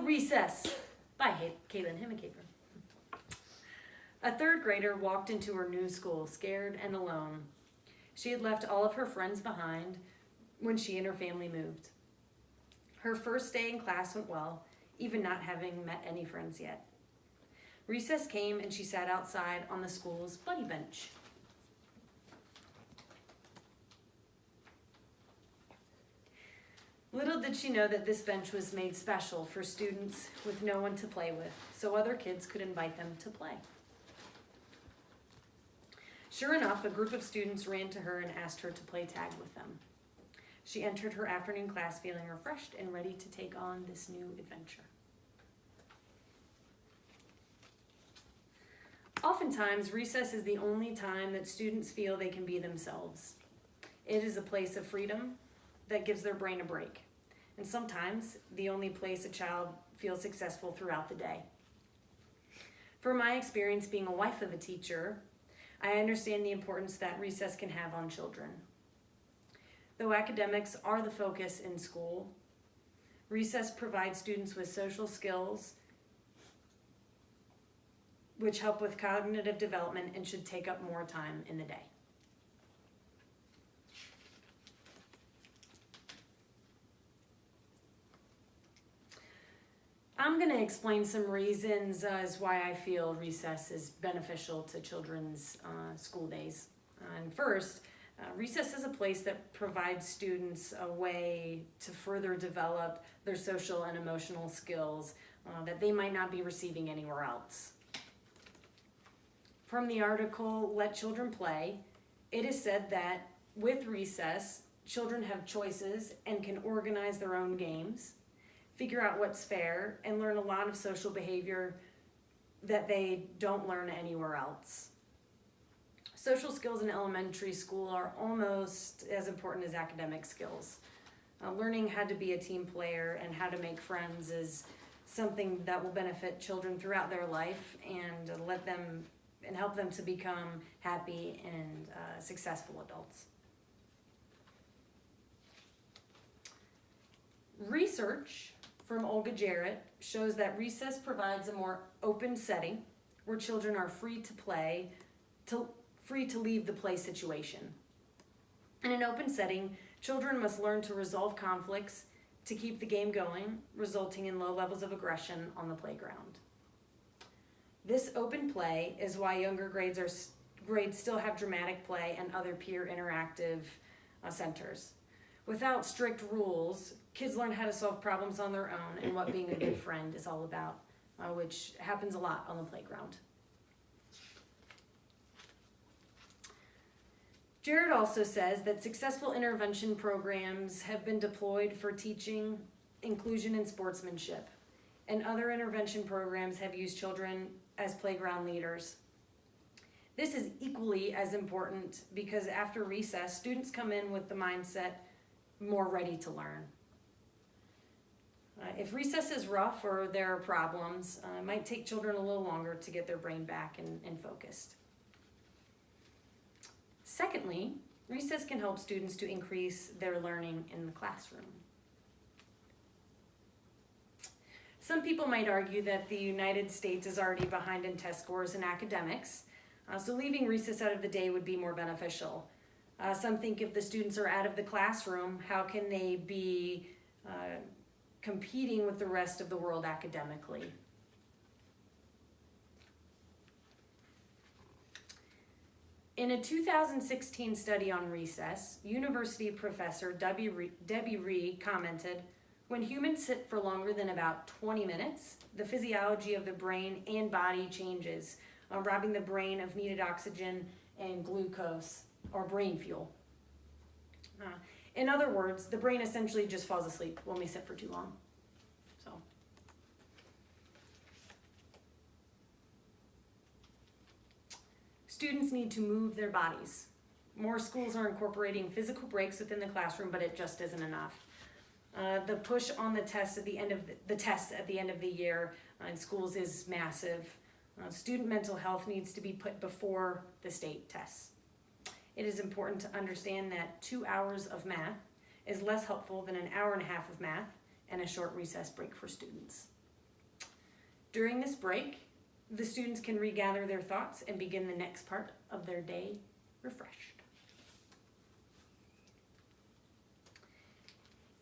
Recess by Caitlin Himmelkafer. A third grader walked into her new school scared and alone. She had left all of her friends behind when she and her family moved. Her first day in class went well, even not having met any friends yet. Recess came and she sat outside on the school's buddy bench. Little did she know that this bench was made special for students with no one to play with, so other kids could invite them to play. Sure enough, a group of students ran to her and asked her to play tag with them. She entered her afternoon class feeling refreshed and ready to take on this new adventure. Oftentimes, recess is the only time that students feel they can be themselves. It is a place of freedom that gives their brain a break, and sometimes the only place a child feels successful throughout the day. From my experience being a wife of a teacher, I understand the importance that recess can have on children. Though academics are the focus in school, recess provides students with social skills which help with cognitive development and should take up more time in the day. I'm going to explain some reasons as why I feel recess is beneficial to children's school days. And first, recess is a place that provides students a way to further develop their social and emotional skills that they might not be receiving anywhere else. From the article, Let Children Play, it is said that with recess, children have choices and can organize their own games, figure out what's fair, and learn a lot of social behavior that they don't learn anywhere else. Social skills in elementary school are almost as important as academic skills. Learning how to be a team player and how to make friends is something that will benefit children throughout their life and help them to become happy and successful adults. Research from Olga Jarrett shows that recess provides a more open setting where children are free to leave the play situation. In an open setting, children must learn to resolve conflicts to keep the game going, resulting in low levels of aggression on the playground. This open play is why younger grades still have dramatic play and other peer interactive centers. Without strict rules, kids learn how to solve problems on their own and what being a good friend is all about, which happens a lot on the playground. Jared also says that successful intervention programs have been deployed for teaching inclusion and sportsmanship, and other intervention programs have used children as playground leaders. This is equally as important because after recess, students come in with the mindset more ready to learn. If recess is rough or there are problems, it might take children a little longer to get their brain back and focused. Secondly, recess can help students to increase their learning in the classroom. Some people might argue that the United States is already behind in test scores and academics, so leaving recess out of the day would be more beneficial. Some think if the students are out of the classroom, how can they be competing with the rest of the world academically? In a 2016 study on recess, university professor Debbie Ree commented, "When humans sit for longer than about 20 minutes, the physiology of the brain and body changes, robbing the brain of needed oxygen and glucose, or brain fuel." In other words, the brain essentially just falls asleep when we sit for too long. Students need to move their bodies. More schools are incorporating physical breaks within the classroom, but it just isn't enough. The push on the tests at the end of the year in schools is massive. Student mental health needs to be put before the state tests. It is important to understand that 2 hours of math is less helpful than an hour and a half of math and a short recess break for students. During this break, the students can regather their thoughts and begin the next part of their day refreshed.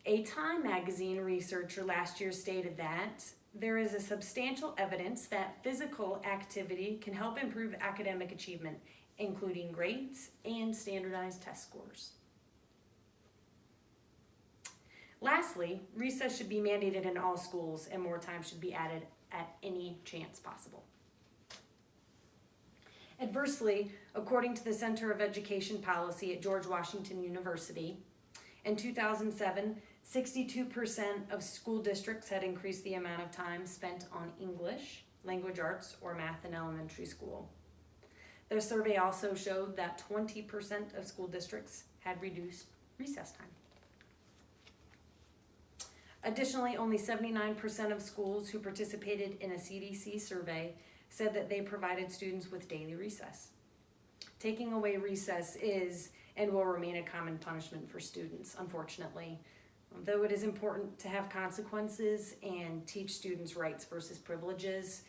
A Time magazine researcher last year stated that there is a substantial evidence that physical activity can help improve academic achievement, including grades and standardized test scores. Lastly, recess should be mandated in all schools and more time should be added at any chance possible. Adversely, according to the Center of Education Policy at George Washington University, in 2007, 62% of school districts had increased the amount of time spent on English, language arts, or math in elementary school. Their survey also showed that 20% of school districts had reduced recess time. Additionally, only 79% of schools who participated in a CDC survey said that they provided students with daily recess. Taking away recess is and will remain a common punishment for students, unfortunately. Though it is important to have consequences and teach students rights versus privileges,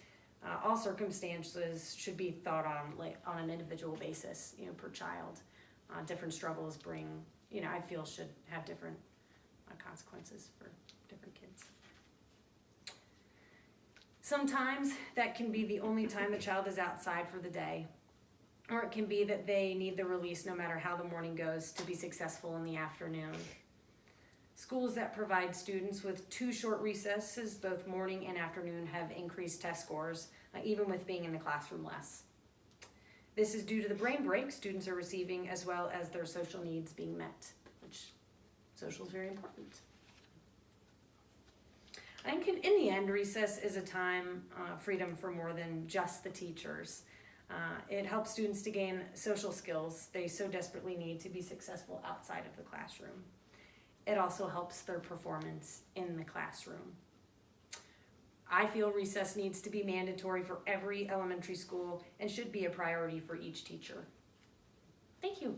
all circumstances should be thought on an individual basis, per child. Different struggles bring, I feel should have different consequences for different kids. Sometimes that can be the only time the child is outside for the day, or it can be that they need the release no matter how the morning goes to be successful in the afternoon. Schools that provide students with 2 short recesses, both morning and afternoon, have increased test scores, even with being in the classroom less. This is due to the brain break students are receiving as well as their social needs being met, which social is very important. I think in the end, recess is a time freedom for more than just the teachers. It helps students to gain social skills they so desperately need to be successful outside of the classroom. It also helps their performance in the classroom. I feel recess needs to be mandatory for every elementary school and should be a priority for each teacher. Thank you.